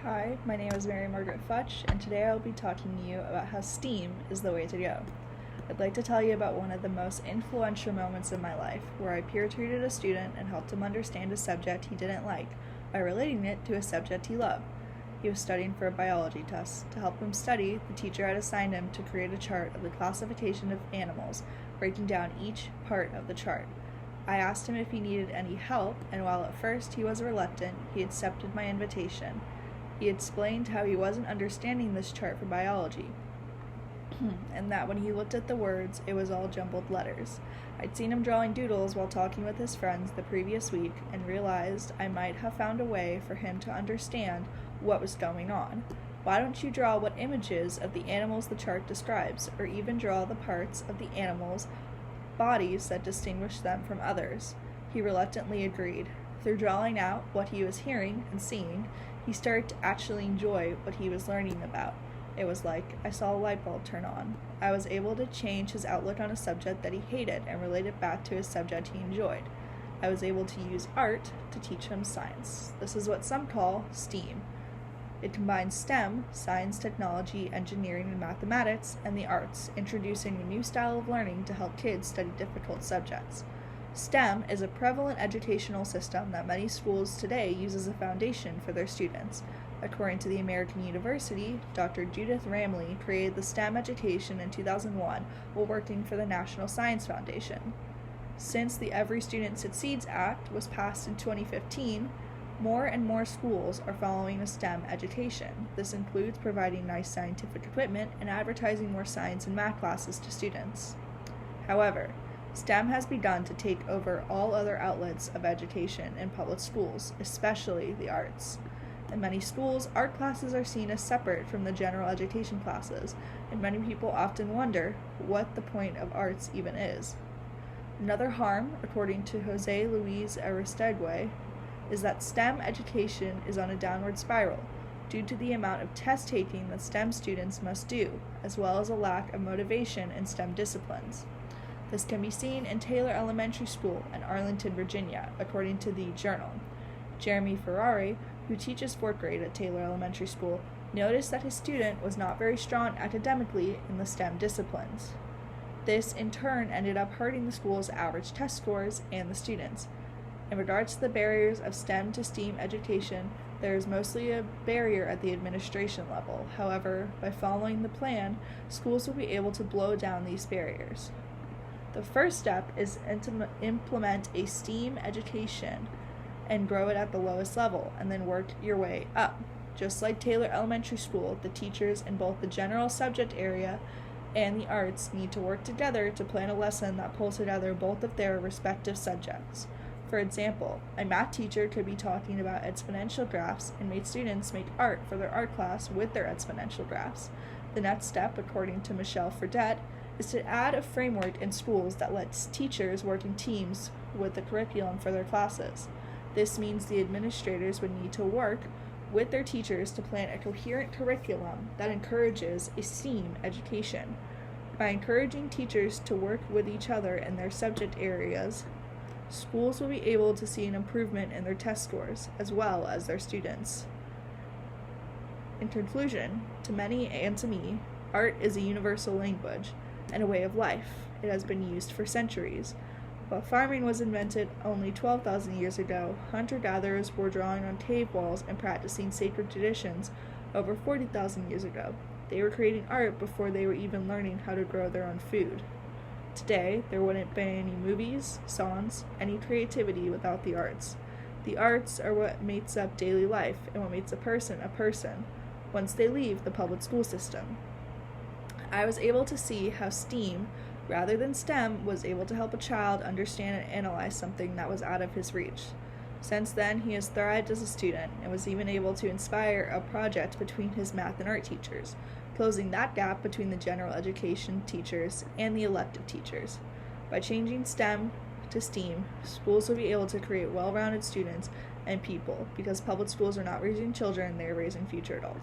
Hi, my name is Mary-Margaret Futch, and today I will be talking to you about how STEAM is the way to go. I'd like to tell you about one of the most influential moments in my life, where I peer-tutored a student and helped him understand a subject he didn't like by relating it to a subject he loved. He was studying for a biology test. To help him study, the teacher had assigned him to create a chart of the classification of animals, breaking down each part of the chart. I asked him if he needed any help, and while at first he was reluctant, he accepted my invitation. He explained how he wasn't understanding this chart for biology, and that when he looked at the words, it was all jumbled letters. I'd seen him drawing doodles while talking with his friends the previous week and realized I might have found a way for him to understand what was going on. Why don't you draw what images of the animals the chart describes, or even draw the parts of the animals' bodies that distinguish them from others? He reluctantly agreed. Through drawing out what he was hearing and seeing, he started to actually enjoy what he was learning about. It was like I saw a light bulb turn on. I was able to change his outlook on a subject that he hated and relate it back to a subject he enjoyed. I was able to use art to teach him science. This is what some call STEAM. It combines STEM, science, technology, engineering, and mathematics, and the arts, introducing a new style of learning to help kids study difficult subjects. STEM is a prevalent educational system that many schools today use as a foundation for their students. According to the American University, Dr. Judith Ramley created the STEM education in 2001 while working for the National Science Foundation. Since the Every Student Succeeds Act was passed in 2015, more and more schools are following a STEM education. This includes providing nice scientific equipment and advertising more science and math classes to students. However, STEM has begun to take over all other outlets of education in public schools, especially the arts. In many schools, art classes are seen as separate from the general education classes, and many people often wonder what the point of arts even is. Another harm, according to Jose Luis Aristegue, is that STEM education is on a downward spiral due to the amount of test-taking that STEM students must do, as well as a lack of motivation in STEM disciplines. This can be seen in Taylor Elementary School in Arlington, Virginia, according to the Journal. Jeremy Ferrari, who teaches 4th grade at Taylor Elementary School, noticed that his student was not very strong academically in the STEM disciplines. This, in turn, ended up hurting the school's average test scores and the students. In regards to the barriers of STEM to STEAM education, there is mostly a barrier at the administration level. However, by following the plan, schools will be able to blow down these barriers. The first step is to implement a STEAM education and grow it at the lowest level, and then work your way up. Just like Taylor Elementary School, the teachers in both the general subject area and the arts need to work together to plan a lesson that pulls together both of their respective subjects. For example, a math teacher could be talking about exponential graphs and make students make art for their art class with their exponential graphs. The next step, according to Michelle Fredette, is to add a framework in schools that lets teachers work in teams with the curriculum for their classes. This means the administrators would need to work with their teachers to plan a coherent curriculum that encourages a STEAM education. By encouraging teachers to work with each other in their subject areas, schools will be able to see an improvement in their test scores as well as their students. In conclusion, to many and to me, art is a universal language and a way of life. It has been used for centuries. While farming was invented only 12,000 years ago, hunter-gatherers were drawing on cave walls and practicing sacred traditions over 40,000 years ago. They were creating art before they were even learning how to grow their own food. Today, there wouldn't be any movies, songs, any creativity without the arts. The arts are what makes up daily life and what makes a person once they leave the public school system. I was able to see how STEAM, rather than STEM, was able to help a child understand and analyze something that was out of his reach. Since then, he has thrived as a student and was even able to inspire a project between his math and art teachers, closing that gap between the general education teachers and the elective teachers. By changing STEM to STEAM, schools will be able to create well-rounded students and people, because public schools are not raising children, they are raising future adults.